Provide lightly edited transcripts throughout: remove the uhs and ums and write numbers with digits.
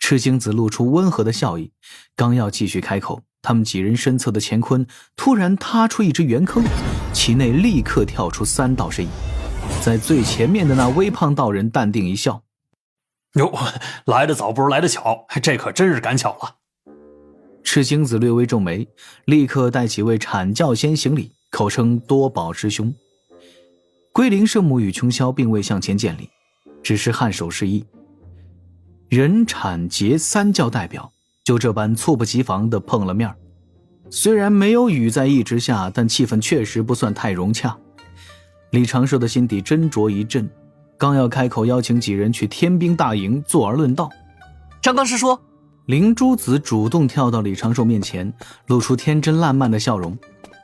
赤精子露出温和的笑意，刚要继续开口，他们几人身侧的乾坤突然塌出一只圆坑，其内立刻跳出3道身影。在最前面的那微胖道人淡定一笑：哟，来得早不如来得巧，这可真是赶巧了。赤精子略微皱眉，立刻带几位阐教仙行礼，口称多宝师兄。龟灵圣母与琼霄并未向前见礼，只是颔首示意。人阐结3教代表就这般猝不及防地碰了面，虽然没有语在一直下，但气氛确实不算太融洽。李长寿的心底斟酌一震，刚要开口邀请几人去天兵大营坐而论道。长刚师叔，灵珠子主动跳到李长寿面前，露出天真烂漫的笑容。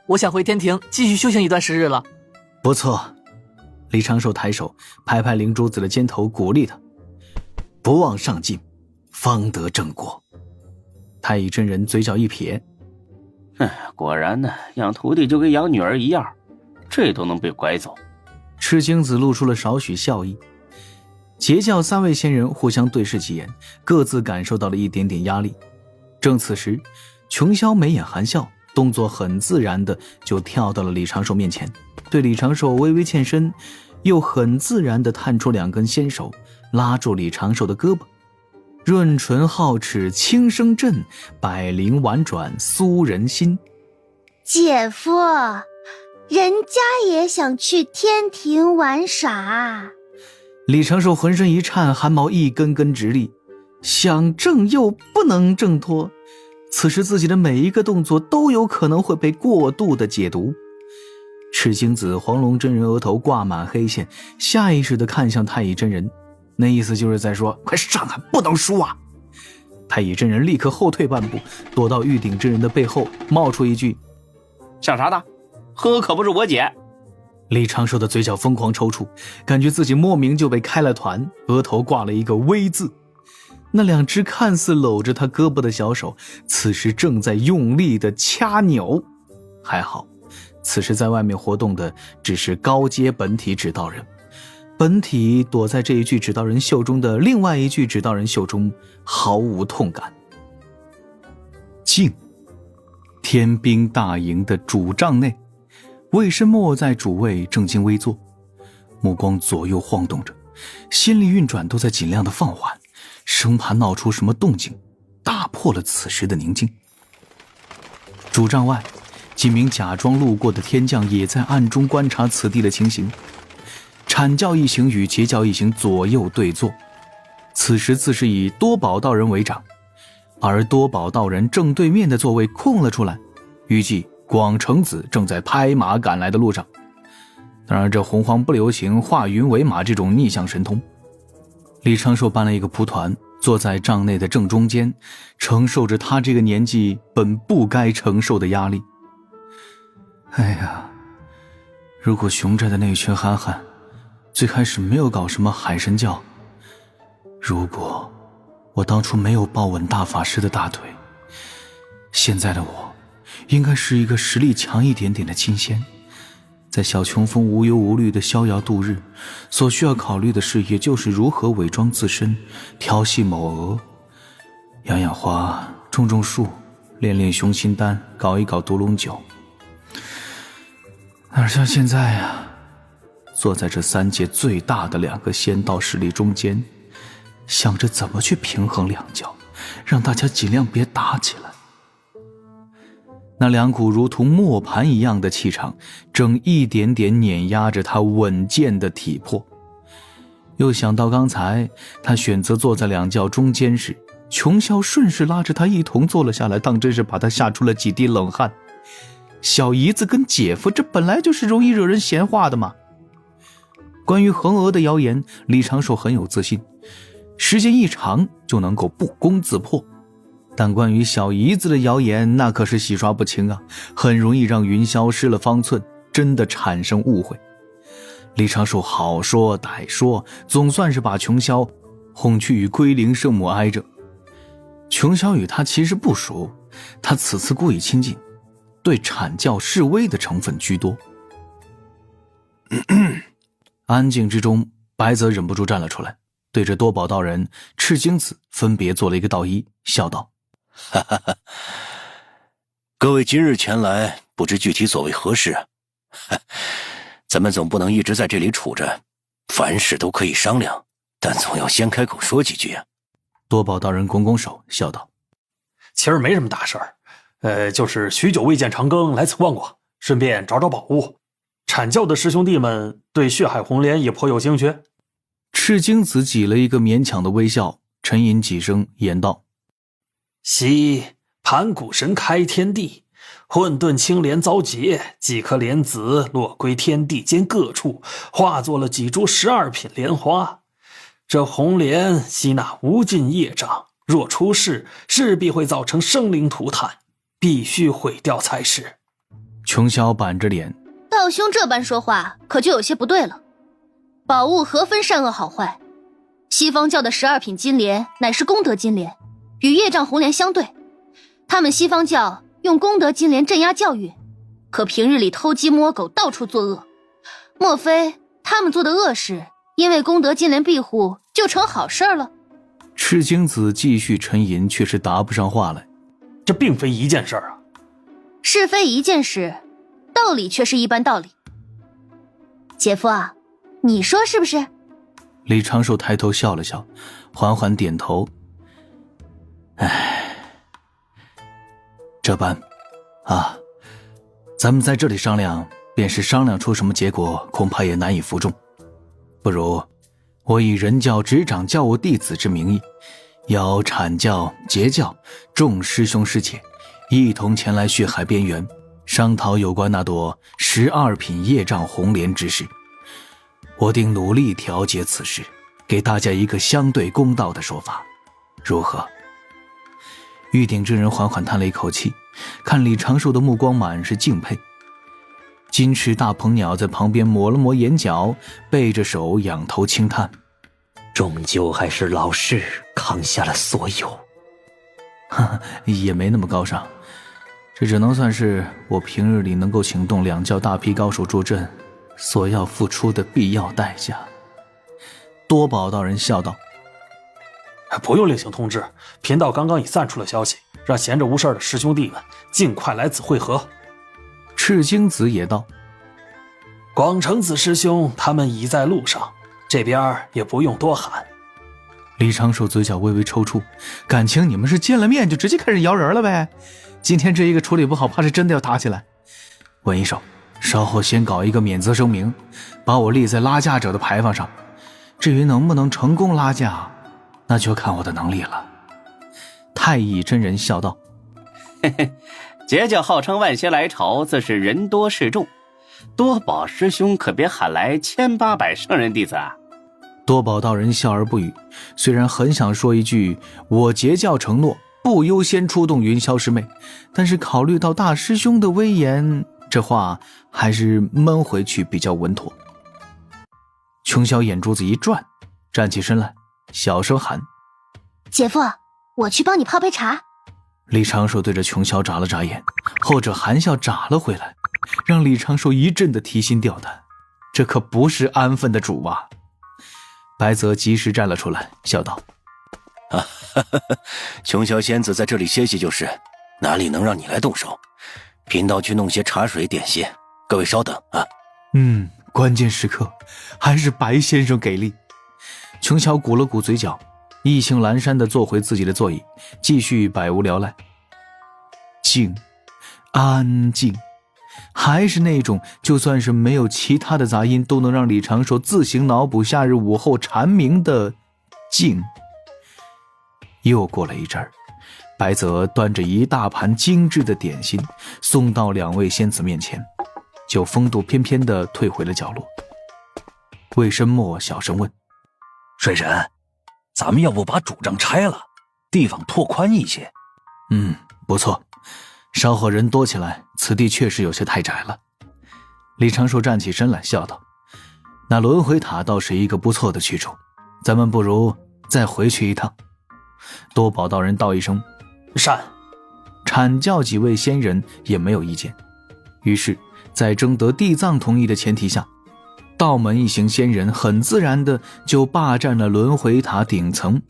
我想回天庭继续修行一段时日了。不错。李长寿抬手拍拍灵珠子的肩头，鼓励他：不忘上进，方得正果。太乙真人嘴角一撇：果然呢，养徒弟就跟养女儿一样，这都能被拐走。赤精子露出了少许笑意。截教3位仙人互相对视几眼，各自感受到了一点点压力。正此时，琼霄眉眼含笑，动作很自然的就跳到了李长寿面前，对李长寿微微欠身，又很自然地探出2根纤手，拉住李长寿的胳膊。润唇皓齿轻声震，百灵婉转酥人心。姐夫，人家也想去天庭玩耍。李长寿浑身一颤，汗毛一根根直立，想挣又不能挣脱。此时自己的每一个动作都有可能会被过度的解读。赤精子黄龙真人额头挂满黑线，下意识地看向太乙真人，那意思就是在说快上啊，不能输啊。太乙真人立刻后退半步，躲到玉鼎真人的背后，冒出一句：想啥呢？呵可不是我姐。李长寿的嘴角疯狂抽搐，感觉自己莫名就被开了团，额头挂了一个危字。那2只看似搂着他胳膊的小手，此时正在用力的掐扭。还好，此时在外面活动的只是高阶本体指导人，本体躲在这一具指导人袖中的另外一具指导人袖中，毫无痛感。静，天兵大营的主帐内，魏申墨在主位正襟危坐，目光左右晃动着，心力运转都在尽量的放缓，生怕闹出什么动静，打破了此时的宁静。主帐外，几名假装路过的天将也在暗中观察此地的情形。阐教一行与截教一行左右对坐，此时自是以多宝道人为长，而多宝道人正对面的座位空了出来，预计广成子正在拍马赶来的路上。当然这洪荒不流行化云为马这种逆向神通。李长寿搬了一个蒲团，坐在帐内的正中间，承受着他这个年纪本不该承受的压力。哎呀，如果熊寨的那群憨憨最开始没有搞什么海神教，如果我当初没有抱稳大法师的大腿，现在的我应该是一个实力强一点点的金仙，在小琼峰无忧无虑的逍遥度日，所需要考虑的事也就是如何伪装自身，调戏某娥，养养花，种种树，练练雄心丹，搞一搞毒龙酒。哪像现在呀，坐在这3界最大的2个仙道势力中间，想着怎么去平衡2教，让大家尽量别打起来。那2股如同磨盘一样的气场，正一点点碾压着他稳健的体魄。又想到刚才他选择坐在2教中间时，琼霄顺势拉着他一同坐了下来，当真是把他吓出了几滴冷汗。小姨子跟姐夫，这本来就是容易惹人闲话的嘛。关于恒娥的谣言，李长寿很有自信，时间一长就能够不攻自破。但关于小姨子的谣言，那可是洗刷不清啊，很容易让云霄失了方寸，真的产生误会。李长寿好说歹说，总算是把琼霄哄去与龟灵圣母挨着。琼霄与他其实不熟，他此次故意亲近，对阐教示威的成分居多。安静之中，白泽忍不住站了出来，对着多宝道人、赤精子分别做了一个道揖，笑道：哈哈哈，各位今日前来，不知具体所为何事啊？咱们总不能一直在这里处着，凡事都可以商量，但总要先开口说几句啊。多宝道人拱拱手，笑道：其实没什么大事儿，就是许久未见长庚，来此逛逛，顺便找找宝物。阐教的师兄弟们对血海红莲也颇有兴趣。赤精子挤了一个勉强的微笑，沉吟几声，言道：昔盘古神开天地，混沌青莲遭劫，几颗莲子落归天地间各处，化作了几株12品莲花。这红莲吸纳无尽业障，若出世，势必会造成生灵涂炭，必须毁掉才是。琼霄板着脸：道兄这般说话，可就有些不对了。宝物何分善恶好坏？西方教的12品金莲乃是功德金莲，与业障红莲相对。他们西方教用功德金莲镇压教育，可平日里偷鸡摸狗，到处作恶。莫非他们做的恶事，因为功德金莲庇护，就成好事了？赤精子继续沉吟，却是答不上话来。这并非一件事啊。是非一件事，道理却是一般道理。姐夫啊，你说是不是？李长寿抬头笑了笑，缓缓点头。唉，这般啊，咱们在这里商量，便是商量出什么结果，恐怕也难以服众。不如我以人教执掌教务弟子之名义，邀阐教、截教众师兄师姐一同前来血海边缘，商讨有关那朵12品业障红莲之事。我定努力调节此事，给大家一个相对公道的说法，如何？玉鼎真人缓缓叹了一口气，看李长寿的目光满是敬佩。金翅大鹏鸟在旁边抹了抹眼角，背着手仰头轻叹：终究还是老师扛下了所有。哈哈，也没那么高尚，这只能算是我平日里能够请动2教大批高手助阵所要付出的必要代价。多宝道人笑道：不用另行通知，贫道刚刚已散出了消息，让闲着无事的师兄弟们尽快来此会合。赤精子也道：广成子师兄他们已在路上，这边也不用多喊。李长寿嘴角微微抽搐，感情你们是见了面就直接开始摇人了呗？今天这一个处理不好，怕是真的要打起来。文一手，稍后先搞一个免责声明，把我立在拉架者的牌坊上。至于能不能成功拉架，那就看我的能力了。太乙真人笑道：嘿嘿，截教号称万邪来朝，自是人多势众，多宝师兄可别喊来1800圣人弟子啊。多宝道人笑而不语，虽然很想说一句我截教承诺不优先出动云霄师妹，但是考虑到大师兄的威严，这话还是闷回去比较稳妥。琼霄眼珠子一转，站起身来，小声喊：姐夫，我去帮你泡杯茶。李长寿对着琼霄眨了眨眼，后者含笑眨了回来，让李长寿一阵的提心吊胆，这可不是安分的主啊。白泽及时站了出来，笑道：琼霄仙子在这里歇息就是，哪里能让你来动手？贫道去弄些茶水点心，各位稍等啊。关键时刻还是白先生给力。琼霄鼓了鼓嘴角，意兴阑珊地坐回自己的座椅，继续百无聊赖。静，安静，还是那种就算是没有其他的杂音都能让李长寿自行脑补夏日午后蝉鸣的静。又过了一阵儿，白泽端着一大盘精致的点心送到2位仙子面前，就风度翩翩地退回了角落。魏申墨小声问：水神，咱们要不把主帐拆了，地方拓宽一些？不错，稍后人多起来，此地确实有些太窄了。李长寿站起身来，笑道：那轮回塔倒是一个不错的去处，咱们不如再回去一趟。多宝道人道一声善，阐教几位仙人也没有意见。于是在征得地藏同意的前提下，道门一行仙人很自然的就霸占了轮回塔顶层，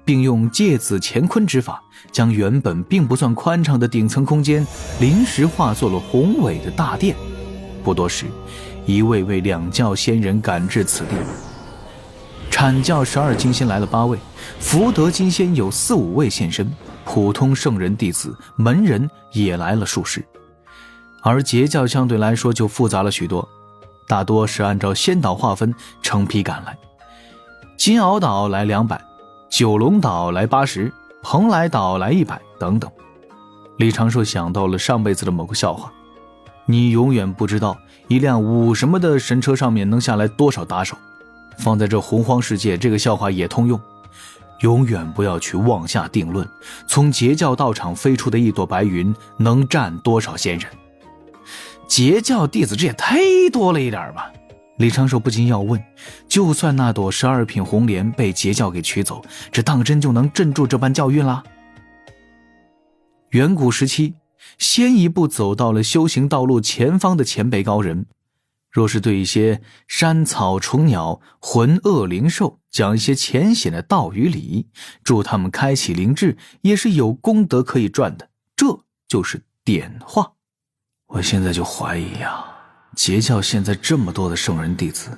并用借子乾坤之法，将原本并不算宽敞的顶层空间临时化作了宏伟的大殿。不多时，一位位两教仙人赶至此地。阐教12金仙来了8位，福德金仙有4、5位现身，普通圣人弟子、门人也来了数十。而截教相对来说就复杂了许多，大多是按照仙岛划分成批赶来。金鳌岛来200，九龙岛来80，蓬莱岛来100等等。李长寿想到了上辈子的某个笑话，你永远不知道一辆5什么的神车上面能下来多少打手。放在这洪荒世界，这个笑话也通用。永远不要去妄下定论，从截教道场飞出的一朵白云能站多少仙人。截教弟子这也太多了一点吧？李长寿不禁要问，就算那朵12品红莲被截教给取走，这当真就能镇住这般教运啦？远古时期，先一步走到了修行道路前方的前辈高人，若是对一些山草虫鸟、魂恶灵兽讲一些浅显的道与理，助他们开启灵智，也是有功德可以赚的。这就是点化。我现在就怀疑呀，截教现在这么多的圣人弟子，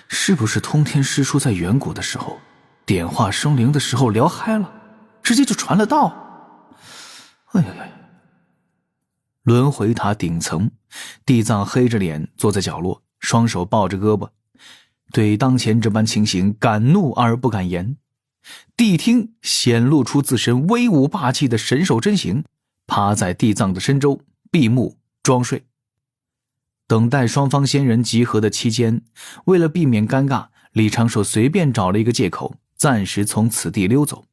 是不是通天师叔在远古的时候点化生灵的时候聊嗨了，直接就传了道？哎呀呀！轮回塔顶层，地藏黑着脸坐在角落，双手抱着胳膊，对当前这般情形敢怒而不敢言。谛听显露出自身威武霸气的神兽真形，趴在地藏的身周，闭目装睡。等待双方仙人集合的期间，为了避免尴尬，李长寿随便找了一个借口，暂时从此地溜走。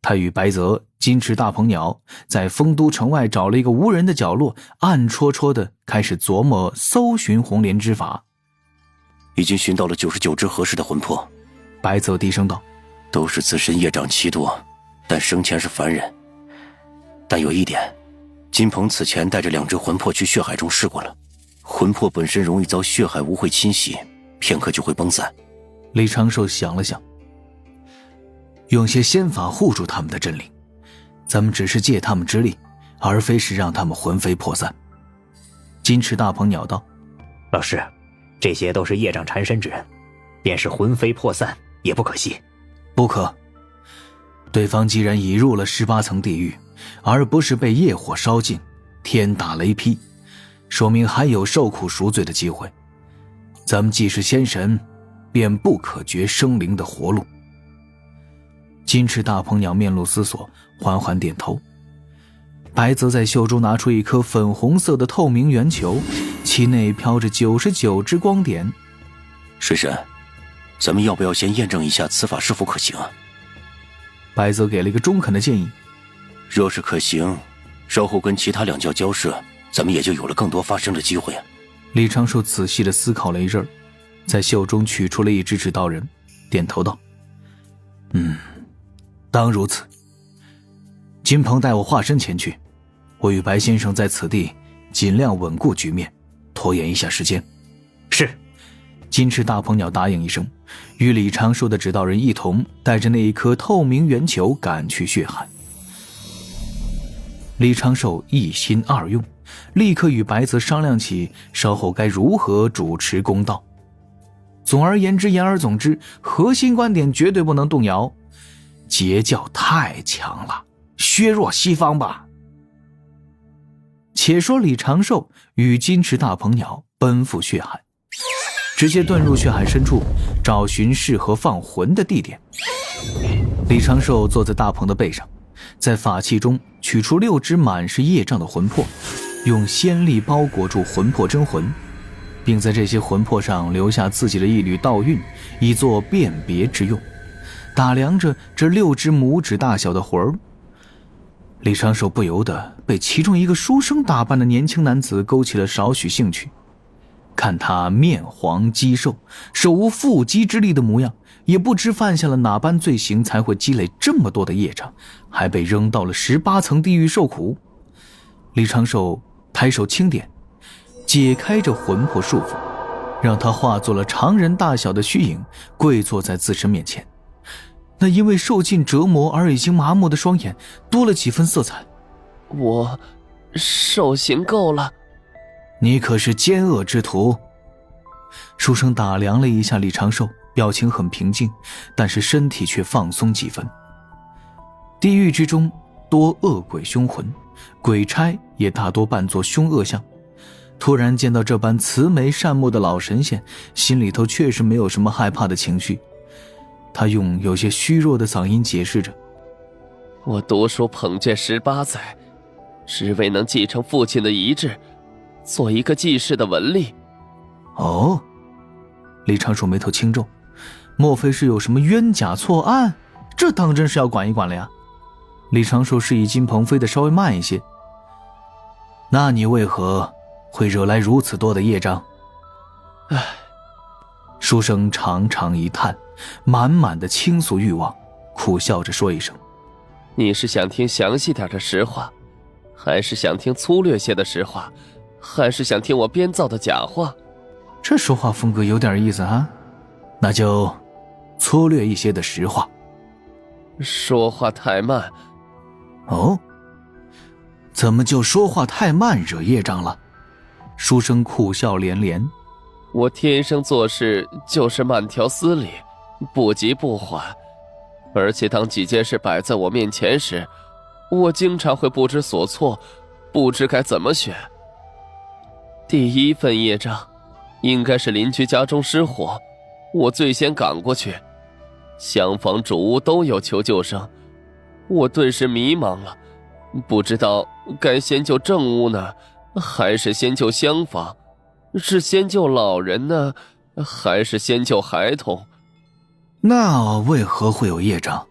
他与白泽、金翅大鹏鸟在丰都城外找了一个无人的角落，暗戳戳地开始琢磨搜寻红莲之法。已经寻到了99只合适的魂魄。白泽低声道：都是自身业障奇多，但生前是凡人。但有一点，金鹏此前带着2只魂魄去血海中试过了，魂魄本身容易遭血海污秽侵袭，片刻就会崩散。李长寿想了想，用些仙法护住他们的真灵，咱们只是借他们之力，而非是让他们魂飞魄散。金翅大鹏鸟道：老师，这些都是业障缠身之人，便是魂飞魄散也不可惜。不可，对方既然已入了18层地狱，而不是被业火烧尽，天打雷劈，说明还有受苦赎罪的机会。咱们既是仙神，便不可绝生灵的活路。金翅大鹏鸟面露思索，缓缓点头。白泽在袖中拿出一颗粉红色的透明圆球，其内飘着99只光点。水神，咱们要不要先验证一下此法是否可行啊？白泽给了一个中肯的建议。若是可行，稍后跟其他2教交涉，咱们也就有了更多发生的机会啊。李长寿仔细地思考了一阵，在袖中取出了一只指道人，点头道：当如此。金鹏带我化身前去，我与白先生在此地尽量稳固局面，拖延一下时间。是。金翅大鹏鸟答应一声，与李长寿的指道人一同带着那一颗透明圆球赶去血海。李长寿一心二用，立刻与白泽商量起稍后该如何主持公道。总而言之，言而总之，核心观点绝对不能动摇。截教太强了，削弱西方吧。且说李长寿与金翅大鹏鸟奔赴血海，直接遁入血海深处，找寻适合放魂的地点。李长寿坐在大鹏的背上，在法器中取出6只满是业障的魂魄，用仙力包裹住魂魄真魂，并在这些魂魄上留下自己的一缕道韵，以作辨别之用。打量着这6只拇指大小的魂儿，李长寿不由得被其中一个书生打扮的年轻男子勾起了少许兴趣。看他面黄肌瘦，手无缚鸡之力的模样，也不知犯下了哪般罪行才会积累这么多的业障，还被扔到了18层地狱受苦。李长寿抬手轻点，解开这魂魄束缚，让他化作了常人大小的虚影，跪坐在自身面前。那因为受尽折磨而已经麻木的双眼多了几分色彩。我受刑够了。你可是奸恶之徒。书生打量了一下李长寿，表情很平静，但是身体却放松几分。地狱之中多恶鬼凶魂，鬼差也大多扮作凶恶相。突然见到这般慈眉善目的老神仙，心里头确实没有什么害怕的情绪。他用有些虚弱的嗓音解释着：我读书捧卷18载，只为能继承父亲的遗志，做一个济世的文吏。哦，李长寿眉头轻皱，莫非是有什么冤假错案？这当真是要管一管了呀。李长寿示意金鹏飞的稍微慢一些。那你为何会惹来如此多的业障？唉，书生长长一叹，满满的倾诉欲望，苦笑着说一声：你是想听详细点的实话，还是想听粗略些的实话，还是想听我编造的假话？这说话风格有点意思啊。那就粗略一些的实话。说话太慢。哦，怎么就说话太慢惹业障了？书生苦笑连连。我天生做事就是慢条斯理，不急不缓，而且当几件事摆在我面前时，我经常会不知所措，不知该怎么选。第一份业障应该是邻居家中失火，我最先赶过去，厢房主屋都有求救声，我顿时迷茫了，不知道该先救正屋呢，还是先救厢房，是先救老人呢，还是先救孩童？那为何会有业障？